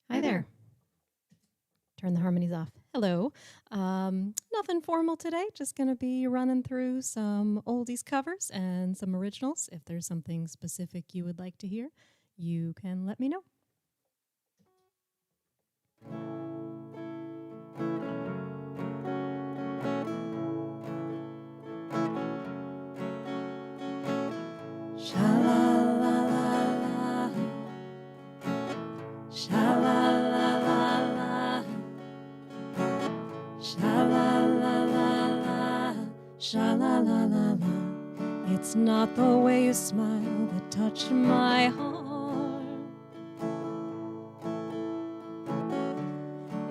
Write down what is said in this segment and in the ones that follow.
Hi there. Turn the harmonies off. Hello. Nothing formal today. Just going to be running through some oldies covers and some originals. If there's something specific you would like to hear, you can let me know. Sha-la-la-la-la. Sha-la-la-la-la. Sha-la-la-la-la. Sha-la-la-la-la. It's not the way you smile that touched my heart.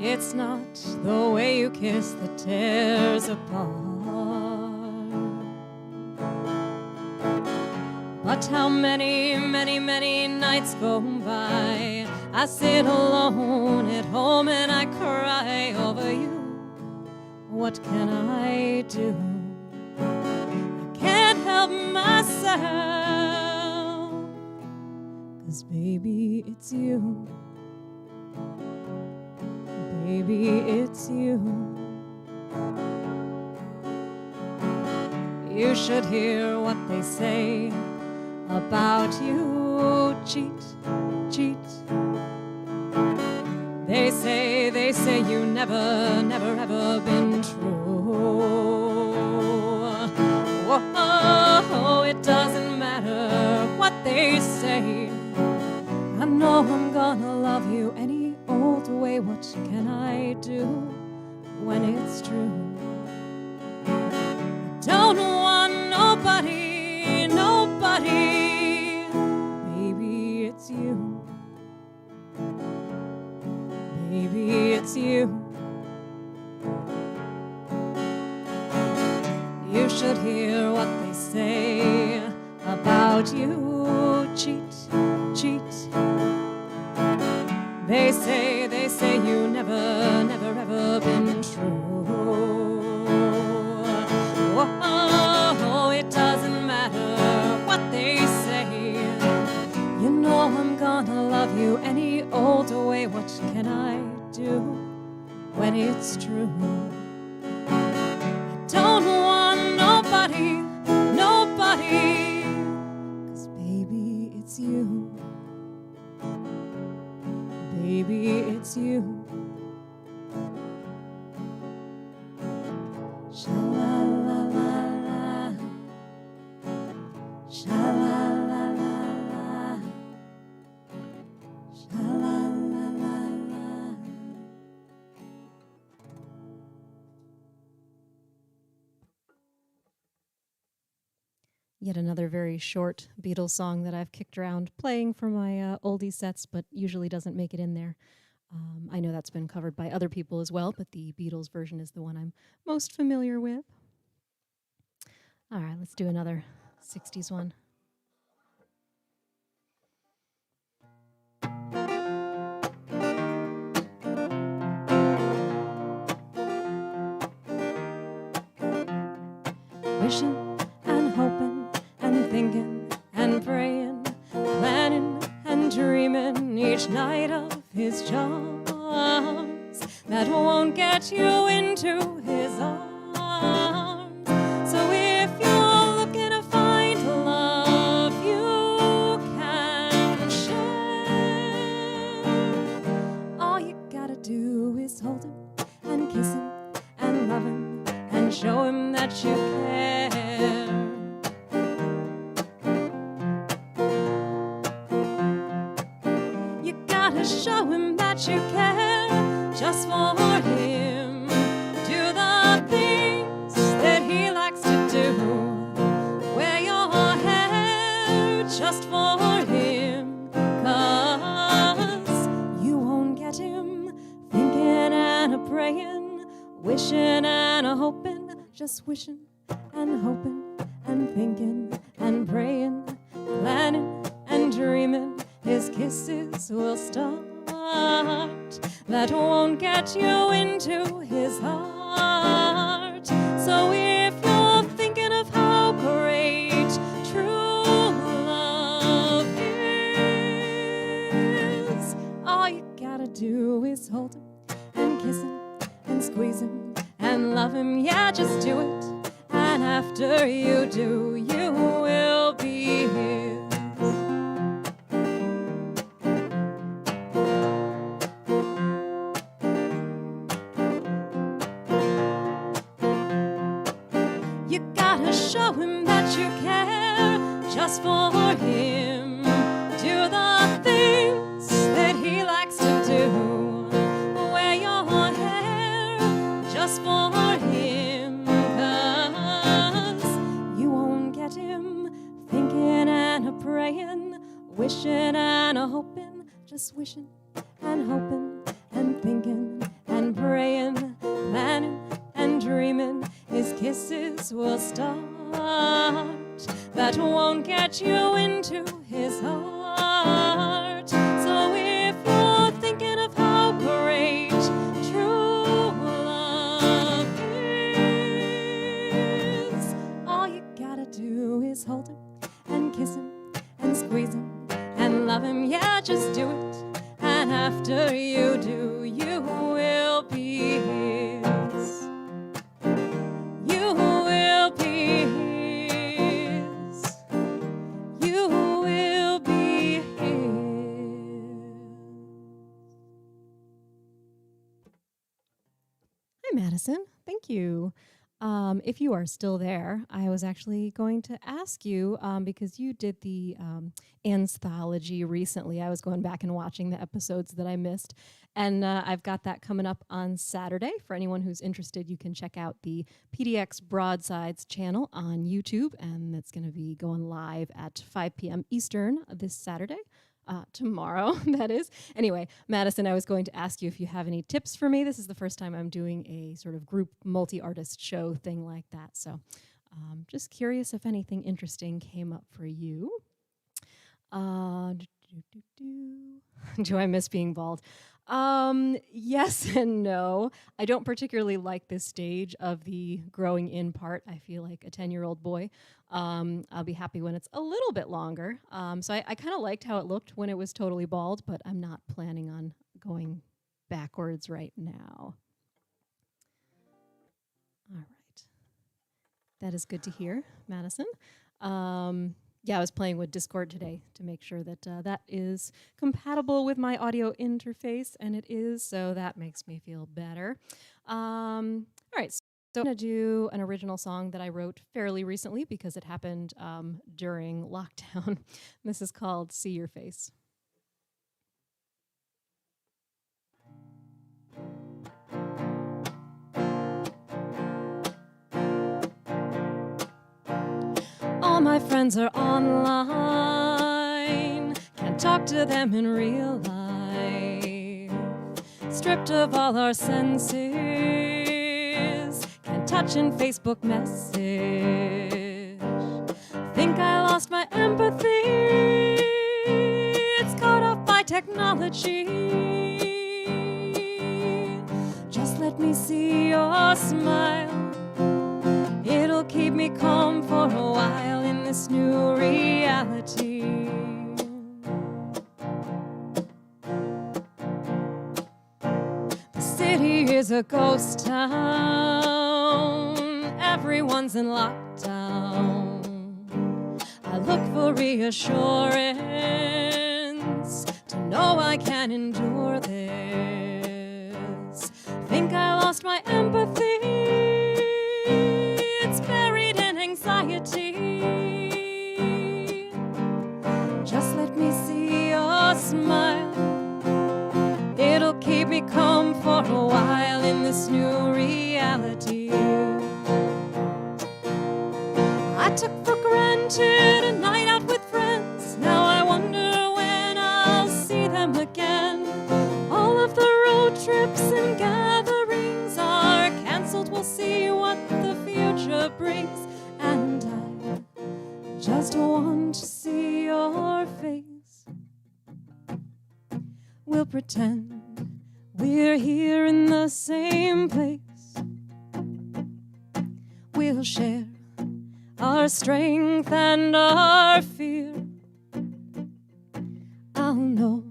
It's not the way you kiss that tears apart. But how many, many, many nights go by, I sit alone at home and I cry over you. What can I do? I can't help myself, 'cause baby, it's you. Baby, it's you. You should hear what they say about you. Cheat, cheat. They say you never ever been true. Whoa, it doesn't matter what they say. I know I'm gonna love you any old way. What can I do when it's true? I don't want nobody, nobody. Baby, it's you. Baby, it's you. You should hear what they say about you. Cheat, cheat. They say you never ever been true. Whoa, it doesn't matter what they say. You know I'm gonna love you any old way. What can I do when it's true? I don't want nobody, nobody, 'cause baby, it's you. Baby, it's you. Sha-la-la-la-la. Sha-la-la-la-la. Sha-la-la-la-la. Yet another very short Beatles song that I've kicked around playing for my oldie sets, but usually doesn't make it in there. I know that's been covered by other people as well, but the Beatles version is the one I'm most familiar with. All right, let's do another 60s one. Wishing and hoping and thinking and praying, planning and dreaming each night of his charms that won't get you into his arms. So if you're looking to find love you can share, all you gotta do is hold him and kiss him and love him and show him that you care. You gotta show him that you care just for him. Do the things that he likes to do. Wear your hair just for him, 'cause you won't get him thinking and a praying, wishing and a hoping, just wishing and hoping and thinking and praying, planning and dreaming. His kisses will start that won't get you into his heart. So if you're thinking of how great true love is, all you gotta do is hold him and kiss him and squeeze him and love him. Yeah, just do it. And after you do, you will be his. You gotta show him that you care just for him. Do the things that he likes to do. Wear your hair just for him. 'Cause you won't get him thinking and a praying, wishing and a hoping, just wishing and hoping and thinking and praying, planning and dreaming. His kisses will start. That won't get you into his heart. So if you're thinking of how great true love is, all you gotta do is hold him and kiss him and squeeze him and love him. Yeah, just do it. And after you do, you will be his. You will be his. You will be his. Hi, Madison. Thank you. If you are still there, I was actually going to ask you, because you did the anthology recently. I was going back and watching the episodes that I missed. And I've got that coming up on Saturday. For anyone who's interested, you can check out the PDX Broadsides channel on YouTube. And it's going to be going live at 5 p.m. Eastern this Saturday. Tomorrow, that is. Anyway, Madison, I was going to ask you if you have any tips for me. This is the first time I'm doing a sort of group multi-artist show thing like that. So just curious if anything interesting came up for you. Do I miss being bald? Yes and no. I don't particularly like this stage of the growing in part. I feel like a 10-year-old boy. I'll be happy when it's a little bit longer. So I kind of liked how it looked when it was totally bald, but I'm not planning on going backwards right now. All right. That is good to hear, Madison. Yeah, I was playing with Discord today to make sure that that is compatible with my audio interface, and it is, so that makes me feel better. All right, so I'm going to do an original song that I wrote fairly recently because it happened during lockdown. This is called See Your Face. All my friends are online, can't talk to them in real life. Stripped of all our senses, can't touch in Facebook message. Think I lost my empathy, it's caught up by technology. Just let me see your smile, it'll keep me calm for a while in this new reality. The city is a ghost town, everyone's in lockdown. I look for reassurance to know I can endure this. Think I lost my empathy, buried in anxiety. Just let me see your smile, it'll keep me calm for a while in this new reality. I took for granted a night out with friends, now I wonder when I'll see them again. All of the road trips and gatherings are cancelled, we'll see what the future brings, and I just want to see your face. We'll pretend we're here in the same place. We'll share our strength and our fear. I'll know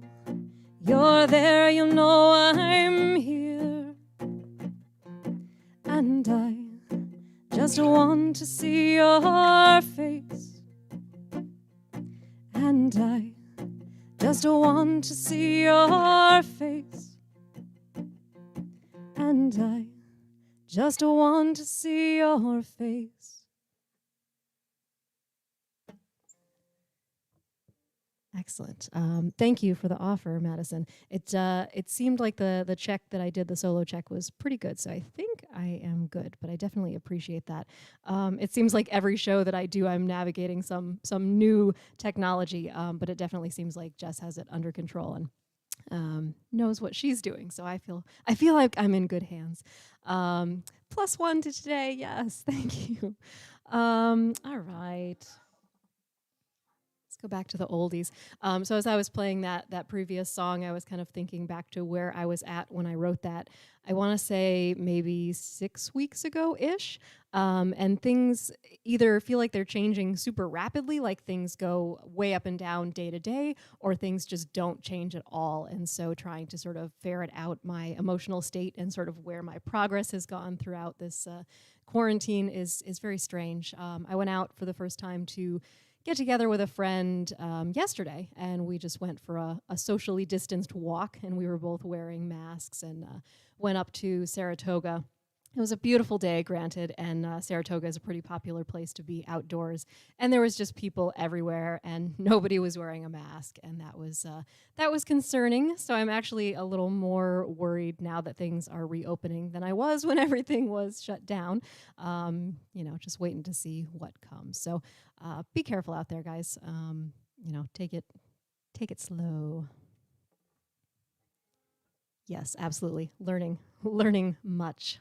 you're there, you know I'm here. And I just want to see your face. And I just want to see your face. And I just want to see your face. Excellent. Thank you for the offer, Madison. It seemed like the check that I did, the solo check, was pretty good, so I think I am good, but I definitely appreciate that. It seems like every show that I do, I'm navigating some new technology, but it definitely seems like Jess has it under control and knows what she's doing, so I feel like I'm in good hands. +1 to today, yes, thank you. All right. Go back to the oldies. So as I was playing that previous song, I was kind of thinking back to where I was at when I wrote that. I want to say maybe 6 weeks ago-ish. And things either feel like they're changing super rapidly, like things go way up and down day to day, or things just don't change at all. And so trying to sort of ferret out my emotional state and sort of where my progress has gone throughout this quarantine is very strange. I went out for the first time to get together with a friend yesterday, and we just went for a socially distanced walk, and we were both wearing masks and went up to Saratoga. It was a beautiful day, granted, and Saratoga is a pretty popular place to be outdoors, and there was just people everywhere, and nobody was wearing a mask, and that was concerning. So I'm actually a little more worried now that things are reopening than I was when everything was shut down. Just waiting to see what comes. So be careful out there, guys. Take it slow. Yes, absolutely. Learning much.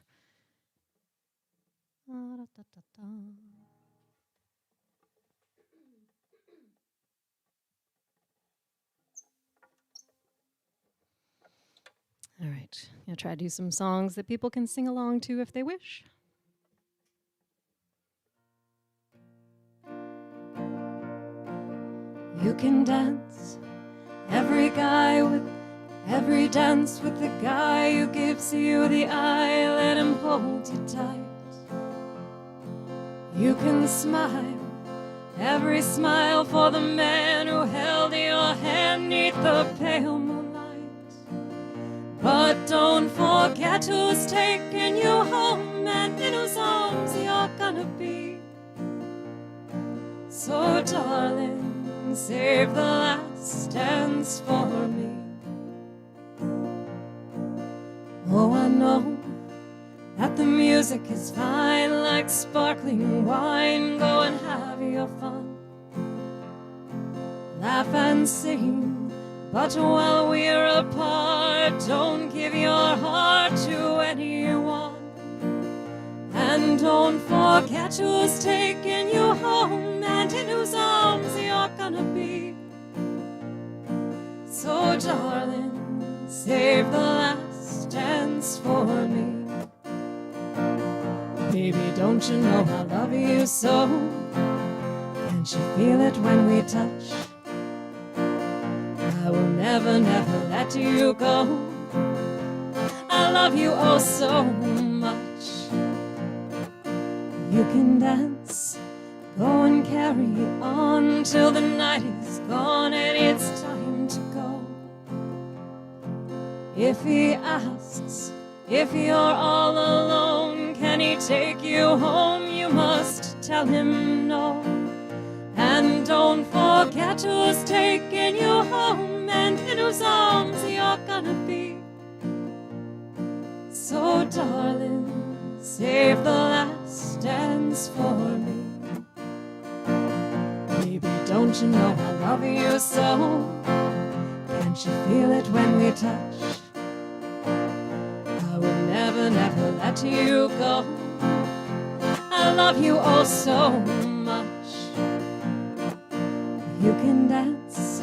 All right, I'm gonna try to do some songs that people can sing along to if they wish. You can dance every dance with the guy who gives you the eye, let him hold you tight. You can smile every smile for the man who held your hand 'neath the pale moonlight. But don't forget who's taking you home and in whose arms you're gonna be. So darling, save the last dance for me. Oh, I know that the music is fine like sparkling wine. Go and have your fun, laugh and sing, but while we're apart, don't give your heart to anyone. And don't forget who's taking you home and in whose arms you're gonna be. So darling, save the last dance for me. Baby, don't you know I love you so? Can't you feel it when we touch? I will never, never let you go. I love you oh so much. You can dance, go and carry on till the night is gone and it's time to go. If he asks if you're all alone, can he take you home? You must tell him no. And don't forget who's taking you home and in whose arms you're gonna be. So darling, save the last dance for me. Baby, don't you know I love you so? Can't you feel it when we touch? I will never, never let you go. I love you oh so much. You can dance,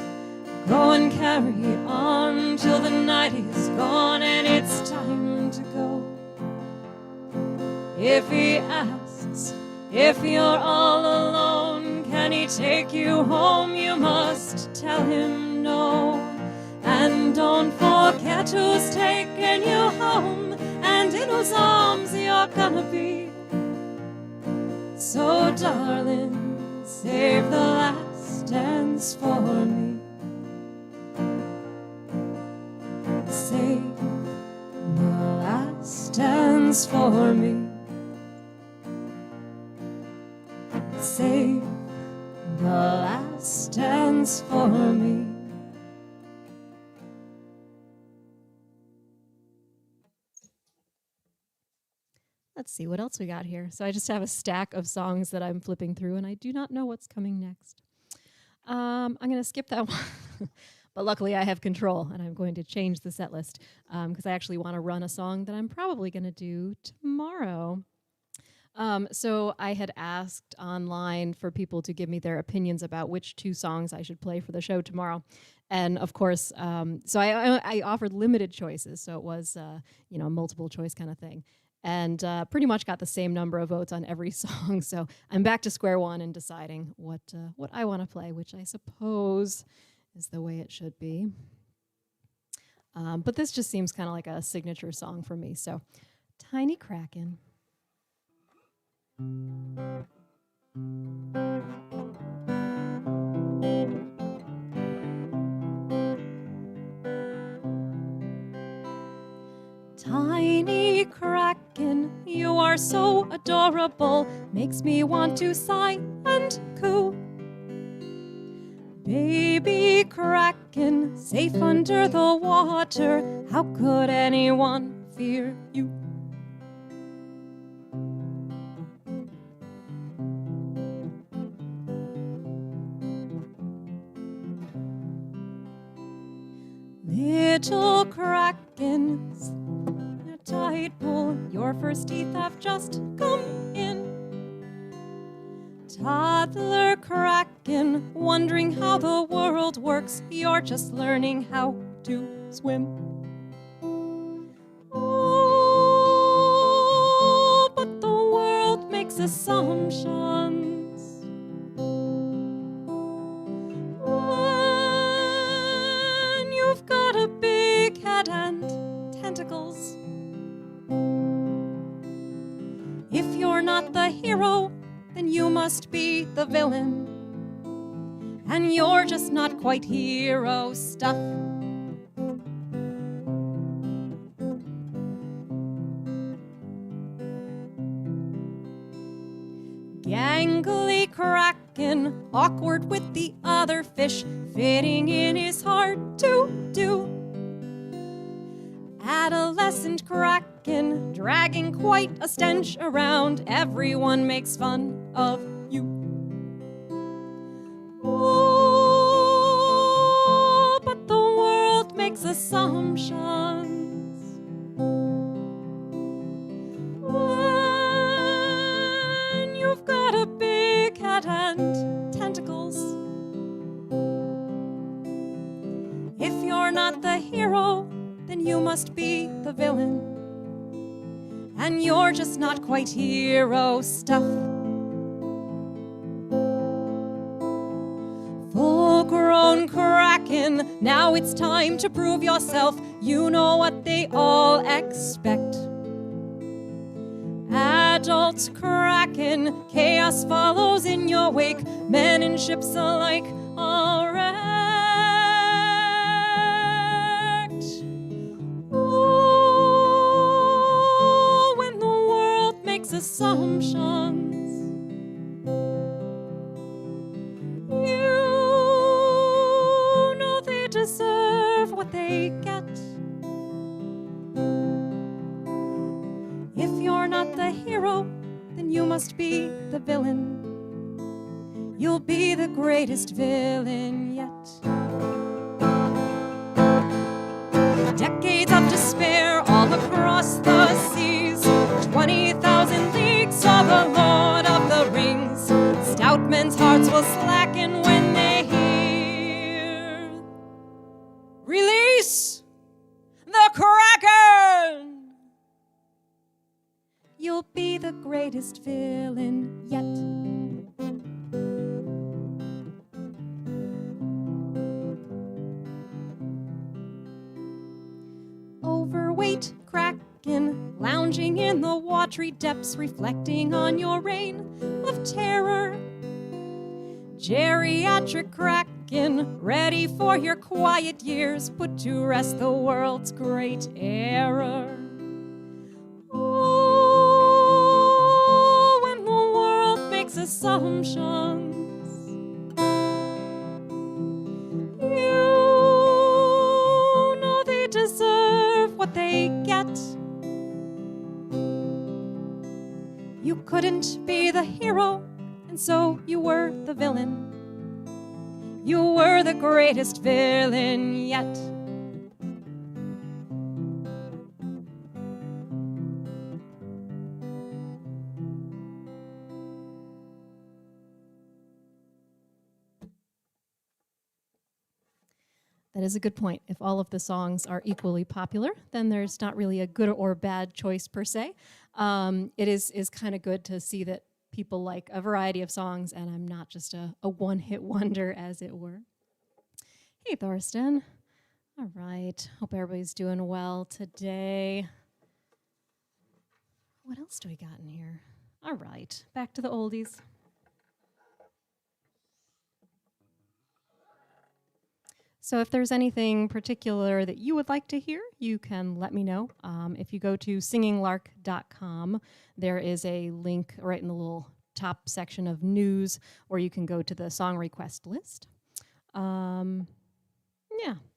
go and carry on till the night is gone and it's time to go. If he asks if you're all alone, can he take you home? You must tell him no. And don't forget who's taking you home and in whose arms you're gonna be. So darling, save the last dance for me. Save the last dance for me. Save the last dance for me. Let's see what else we got here. So I just have a stack of songs that I'm flipping through, and I do not know what's coming next. I'm going to skip that one. But luckily I have control, and I'm going to change the set list because I actually want to run a song that I'm probably going to do tomorrow. So I had asked online for people to give me their opinions about which 2 songs I should play for the show tomorrow. And of course, so I offered limited choices. So it was, multiple choice kind of thing. And pretty much got the same number of votes on every song. So I'm back to square one and deciding what I want to play, which I suppose is the way it should be. But this just seems kind of like a signature song for me. So Tiny Kraken. Tiny Kraken, you are so adorable, makes me want to sigh and coo. Baby Kraken, safe under the water, how could anyone fear you? Little Krakens, a tide pool, your first teeth have just come in. Toddler Kraken, wondering how the world works, you're just learning how to swim. Oh, but the world makes assumptions. When you've got a big head and tentacles. If you're not the hero, then you must be the villain. And you're just not quite hero stuff. Gangly Kraken, awkward with the other fish, fitting in is hard to do. Adolescent Kraken, dragging quite a stench around, everyone makes fun of you. Oh, but the world makes assumptions. When you've got a big head and tentacles. If you're not the hero, then you must be the villain. And you're just not quite hero stuff. Full-grown Kraken, now it's time to prove yourself. You know what they all expect. Adult Kraken, chaos follows in your wake. Men and ships alike are wrecked. Oh, when the world makes assumptions, you know they deserve what they get. If you're not the hero, then you must be the villain. You'll be the greatest villain yet. Decades of despair all across the seas, 20,000 leagues saw the Lord of the Rings. Stout men's hearts will slacken when they hear, release the Kraken! You'll be the greatest villain yet. weight cracking, lounging in the watery depths, reflecting on your reign of terror. Geriatric kraken, ready for your quiet years, put to rest the world's great error. Oh, when the world makes assumptions, you know they deserve what they get. You couldn't be the hero, and so you were the villain. You were the greatest villain yet. That is a good point. If all of the songs are equally popular, then there's not really a good or bad choice per se. It is kind of good to see that people like a variety of songs, and I'm not just a one-hit wonder, as it were. Hey, Thorsten. All right. Hope everybody's doing well today. What else do we got in here? All right. Back to the oldies. So if there's anything particular that you would like to hear, you can let me know. If you go to singinglark.com, there is a link right in the little top section of news where you can go to the song request list. Yeah,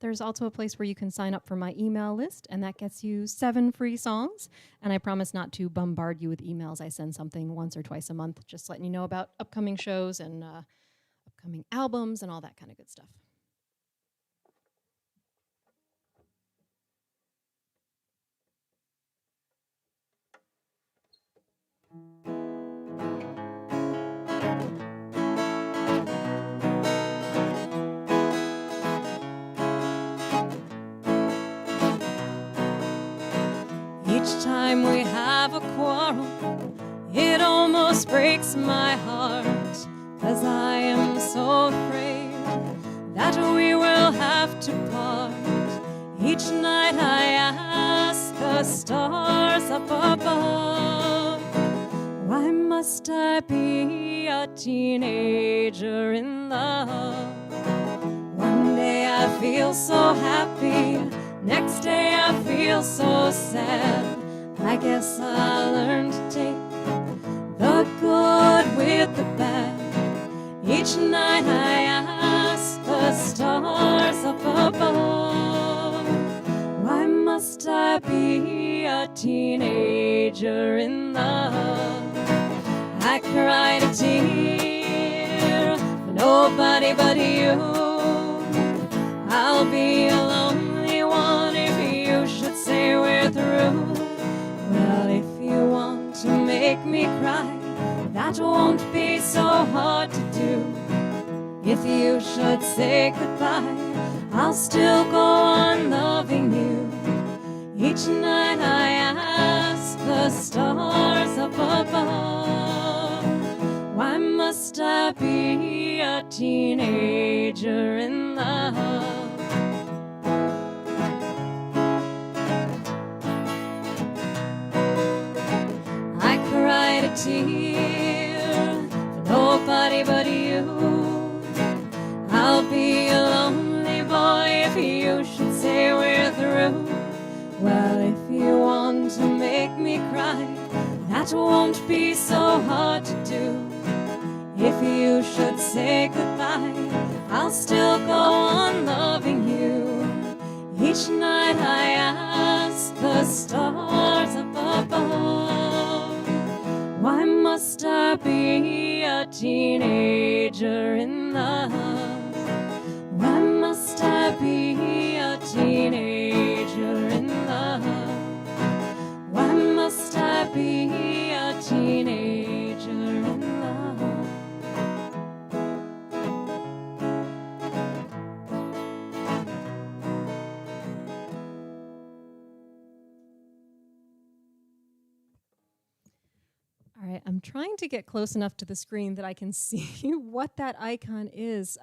there's also a place where you can sign up for my email list, and that gets you 7 free songs. And I promise not to bombard you with emails. I send something once or twice a month, just letting you know about upcoming shows and upcoming albums and all that kind of good stuff. Each time we have a quarrel, it almost breaks my heart, 'cause I am so afraid that we will have to part. Each night I ask the stars up above, why must I be a teenager in love? One day I feel so happy, next day I feel so sad. I guess I learned to take the good with the bad. Each night I ask the stars up above, why must I be a teenager in love? I cried a tear for nobody but you. I'll be a lonely one if you should say we're through. Well, if you want to make me cry, that won't be so hard to do. If you should say goodbye, I'll still go on loving you. Each night I ask the stars up above, why must I be a teenager in love? I cried a tear for nobody but you. I'll be a lonely boy if you should say we're through. Well, if you want to make me cry, that won't be so hard to do. If you should say goodbye, I'll still go on loving you. Each night I ask the stars up above, why must I be a teenager in love? Why must I be a teenager in love? Why must I be a teenager in love? All right, I'm trying to get close enough to the screen that I can see what that icon is.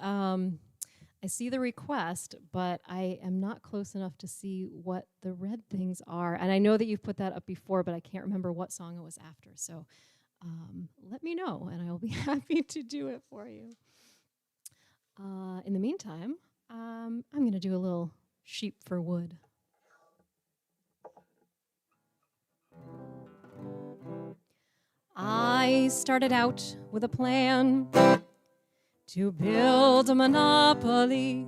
I see the request, but I am not close enough to see what the red things are. And I know that you've put that up before, but I can't remember what song it was after. So let me know, and I will be happy to do it for you. In the meantime, I'm going to do a little Sheep for Wood. I started out with a plan to build a monopoly.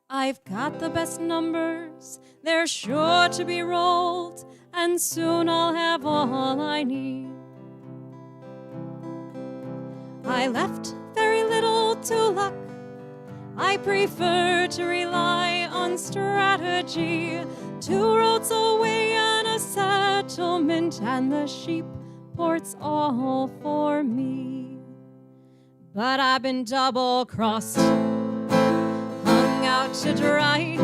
I've got the best numbers, they're sure to be rolled, and soon I'll have all I need. I left very little to luck. I prefer to rely on strategy. 2 roads away and a settlement, and the sheep port's all for me. But I've been double-crossed, hung out to dry.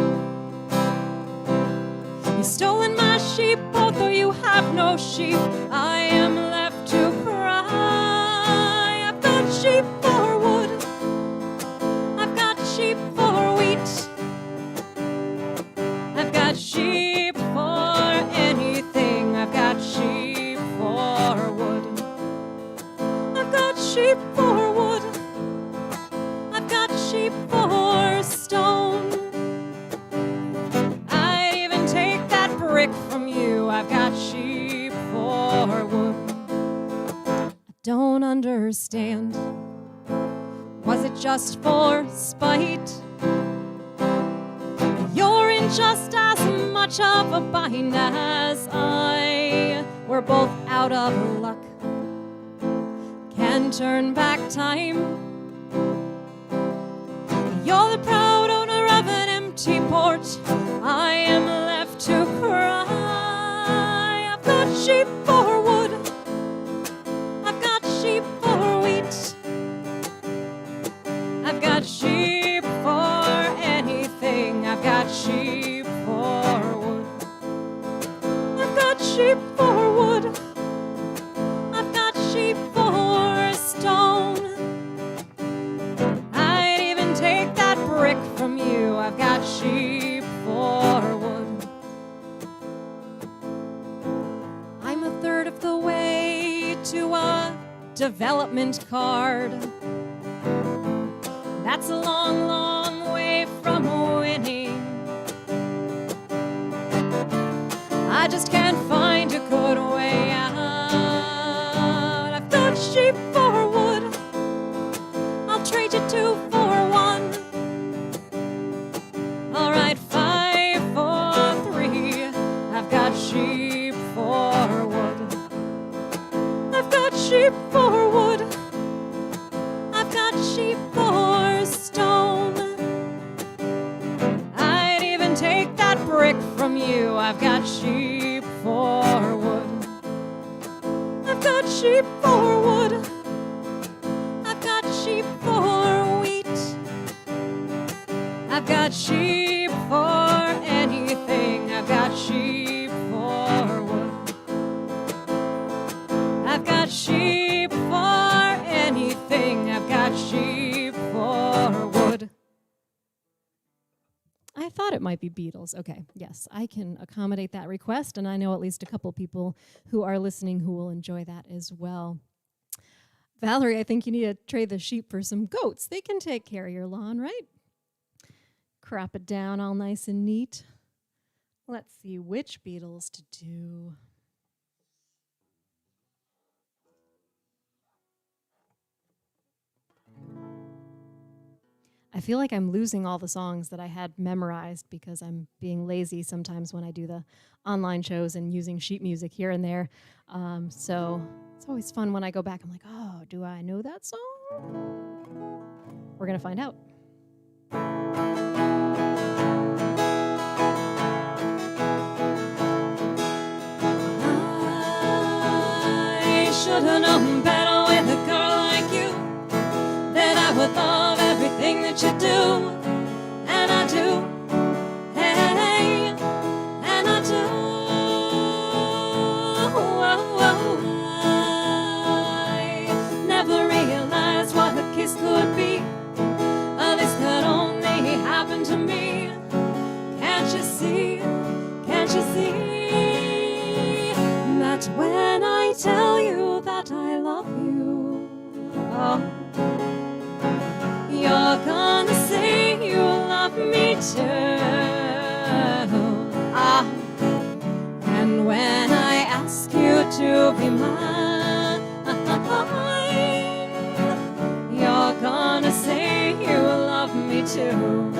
You've stolen my sheep, although you have no sheep. I am left to cry. I've got sheep for wood, I've got sheep for wheat, I've got sheep for anything. I've got sheep for wood, I've got sheep for wood, I've got sheep for stone. I'd even take that brick from you. I've got sheep for wood. I don't understand. Was it just for spite? You're in just as much of a bind as I. We're both out of luck. Can't turn back time. You're the proud owner of an empty port. I am left to cry. I've got sheep for wood, I've got sheep for wheat, I've got sheep for anything. I've got sheep for wood, I've got sheep for wood, I've got sheep for stone. I'd even take that brick from you. I've got sheep for wood. I'm a third of the way to a development card. That's a long, long way from winning. I just can't find a good way out. I've got sheep for wood, I'll trade you 2 for 1. All right, 5 for 3. I've got sheep for wood, I've got sheep for wood, I've got sheep for stone. I'd even take that brick from you. I've got sheep for wood, I've got sheep for wood, I've got sheep for wheat, I've got sheep for anything. I've got sheep for wood, I've got sheep for anything. I've got sheep for wood. I thought it might be Beatles. Okay, yes, I can accommodate that request, and I know at least a couple people who are listening who will enjoy that as well. Valerie, I think you need to trade the sheep for some goats. They can take care of your lawn, right? Crop it down all nice and neat. Let's see which Beatles to do. I feel like I'm losing all the songs that I had memorized because I'm being lazy sometimes when I do the online shows and using sheet music here and there. So it's always fun when I go back. I'm like, oh, do I know that song? We're going to find out. I should have known better with a girl like you, that I would love everything that you do, and I do, hey, and I do. I never realized what a kiss could be. This could only Can't you see that when I tell you that I love you, oh, you're gonna say you love me too? Ah, and when I ask you to be mine, you're gonna say you love me too.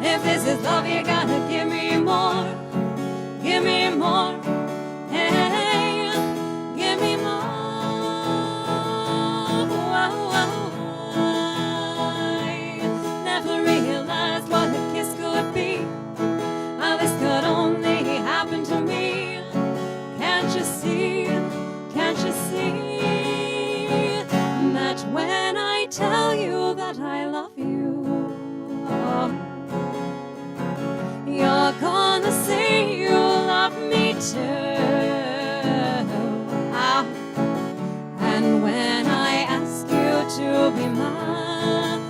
If this is love, you gotta give me more. Give me more. Hey, give me more. I never realized what a kiss could be. How this could only happen to me. Can't you see? Can't you see that when I tell you that I love you, oh, you're gonna say you love me too? Ah, and when I ask you to be mine,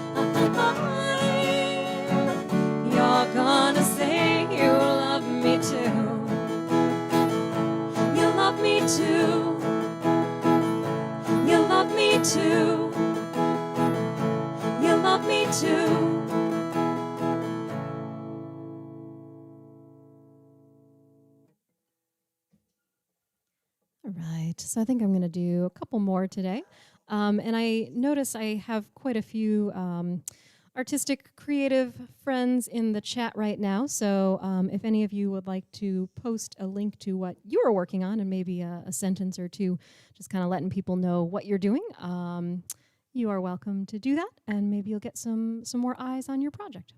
you're gonna say you love me too. You love me too. You love me too. You love me too. All right, so I think I'm going to do a couple more today. And I notice I have quite a few artistic, creative friends in the chat right now. So if any of you would like to post a link to what you are working on and maybe a sentence or two, just kind of letting people know what you're doing, you are welcome to do that. And maybe you'll get some more eyes on your project.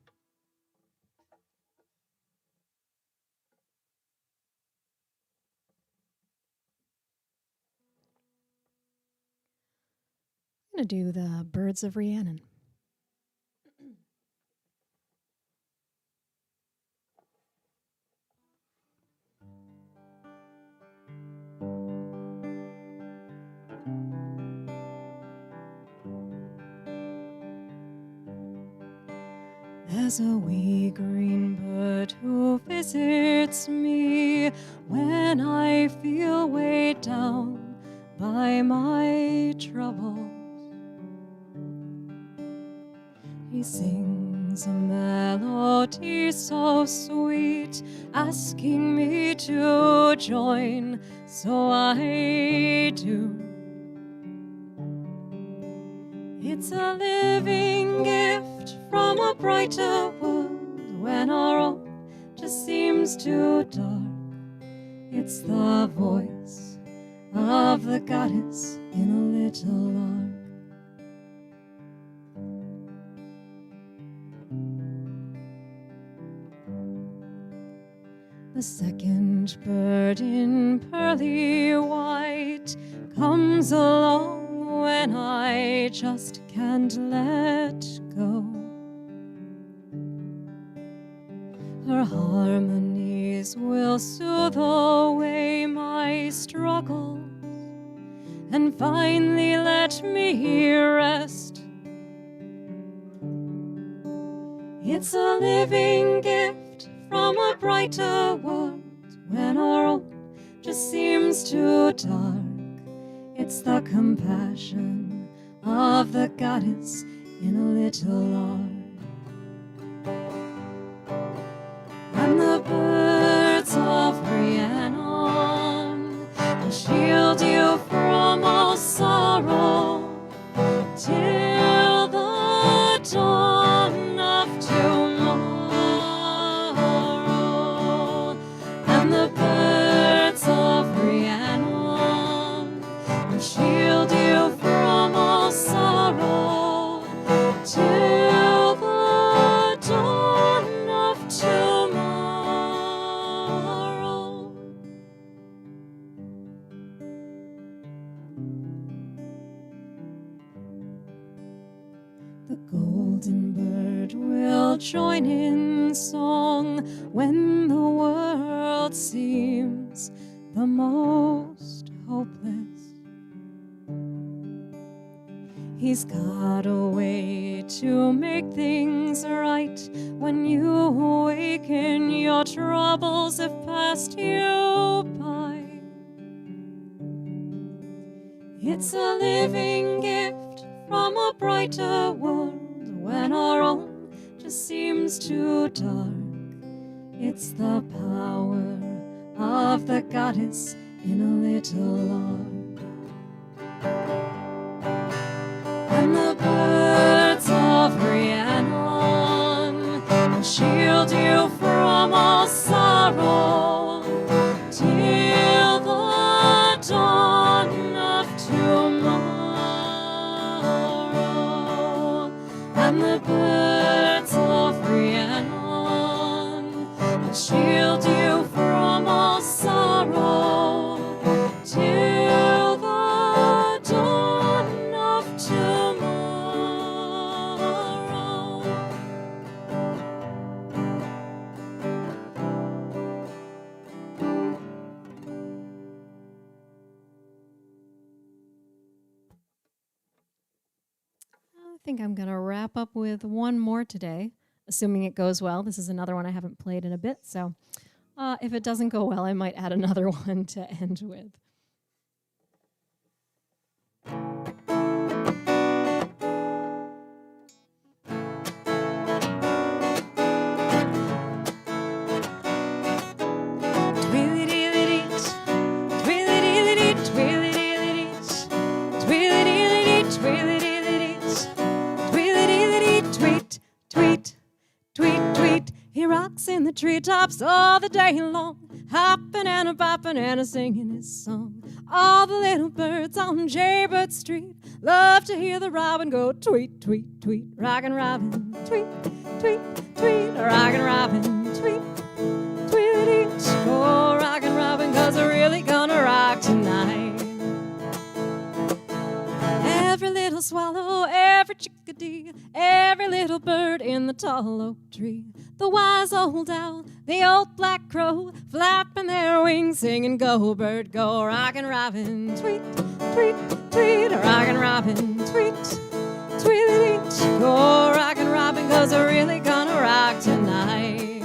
I'm going to do the Birds of Rhiannon. There's a wee green bird who visits me when I feel weighed down by my troubles. He sings a melody so sweet, asking me to join, so I do. It's a living gift from a brighter world when our own just seems too dark. It's the voice of the goddess in a little lark. The second bird in pearly white comes along when I just can't let go. Her harmonies will soothe away my struggles and finally let me rest. It's a living gift from a brighter world when our own just seems too dark. It's the compassion of the goddess in a little lark. And the birds of Rhiannon will shield you from all sorrow till the dawn of tomorrow. And the birds of Rhiannon will shield you from all sorrow till the dawn of tomorrow. The golden bird will join in sing song when the world seems the most hopeless. He's got a way to make things right. When you awaken, your troubles have passed you by. It's a living gift from a brighter world when our own just seems too dark. It's the power of the goddess in a little lark. And the birds of Rhiannon will shield you from all sorrow till the dawn of tomorrow. And the birds of Rhiannon will shield you from all sorrow till the dawn of tomorrow. I think I'm going to wrap up with one more today, assuming it goes well. This is another one I haven't played in a bit, so if it doesn't go well, I might add another one to end with. He rocks in the treetops all the day long, hopping and a bopping and a singing his song. All the little birds on Jaybird Street love to hear the robin go tweet, tweet, tweet. Rockin' robin, tweet, tweet, tweet. Rockin' robin, tweet, tweet, tweet. Oh, rockin' robin, 'cause we're really gonna rock tonight. Every little swallow, every chickadee, every little bird in the tall oak tree, the wise old owl, the old black crow, flapping their wings, singing, go bird, go, rockin' robin, tweet, tweet, tweet, rockin' robin, tweet, tweet, tweet, go, rockin' robin, 'cause we're really gonna rock tonight.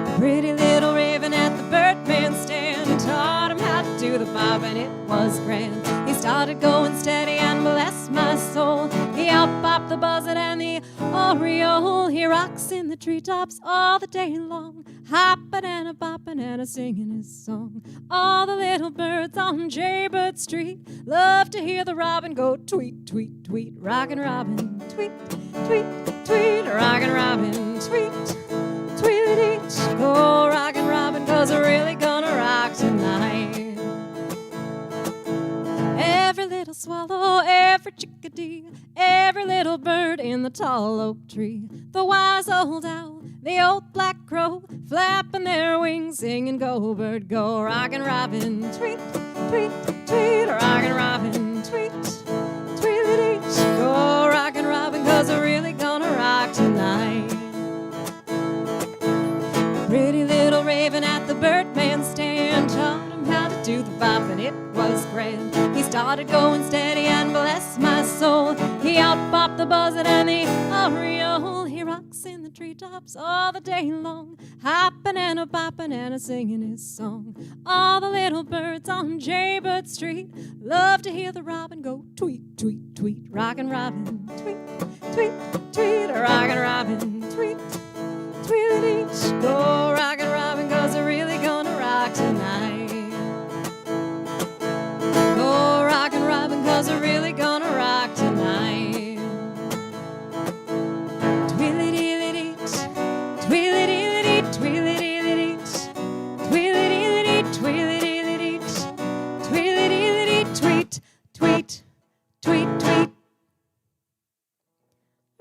The pretty little raven at the birdman stand taught him how to do the bob, and it was grand. He started going steady, and bless my soul, he out-bopped the buzzard and the oriole. He rocks in the treetops all the day long, hopping and a bopping and a singing his song. All the little birds on Jaybird Street love to hear the robin go tweet, tweet, tweet. Rockin' robin, tweet, tweet, tweet. Rockin' robin, tweet, tweet, tweet. Go, rockin' robin, 'cause we're really gonna rock tonight. Every little swallow, every chickadee, every little bird in the tall oak tree, the wise old owl, the old black crow, flapping their wings, singing, go bird, go, rockin' robin, tweet, tweet, tweet. Rockin' robin, tweet, tweet, tweet. Go, rockin' robin, 'cause we're really gonna rock tonight. The pretty little raven at the birdman stand taught him how to do the bop, and it was grand. He started going steady, and bless my soul, he out-bopped the buzzard and the oriole. He rocks in the treetops all the day long, hopping and a bopping and a singing his song. All the little birds on Jaybird Street love to hear the robin go tweet, tweet, tweet. Rockin' robin, tweet, tweet, tweet. Rockin' robin, tweet, tweet, tweet. Go, rockin' robin, 'cause we're really gonna rock tonight. Go, rockin' robin, 'cause we're really gonna rock tonight. Twilly-dee-lee-dee, twilly-dee-lee-dee, twilly-dee-lee-dee, twilly-dee-lee-dee, twilly-dee-lee-dee, twilly-dee-lee-dee, tweet, tweet, tweet, tweet.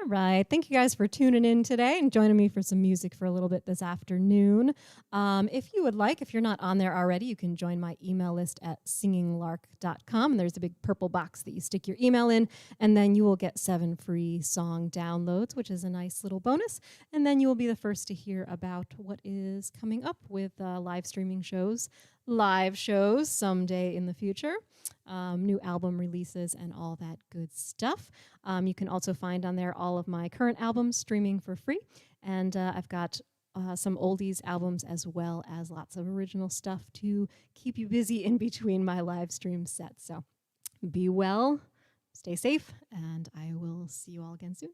All right, thank you. thank you guys for tuning in today and joining me for some music for a little bit this afternoon. If you would like, if you're not on there already, you can join my email list at singinglark.com. There's a big purple box that you stick your email in, and then you will get 7 free song downloads, which is a nice little bonus. And then you will be the first to hear about what is coming up with live streaming shows, live shows someday in the future, new album releases, and all that good stuff. You can also find on there all of my current albums streaming for free. And I've got some oldies albums as well as lots of original stuff to keep you busy in between my live stream sets. So be well, stay safe, and I will see you all again soon.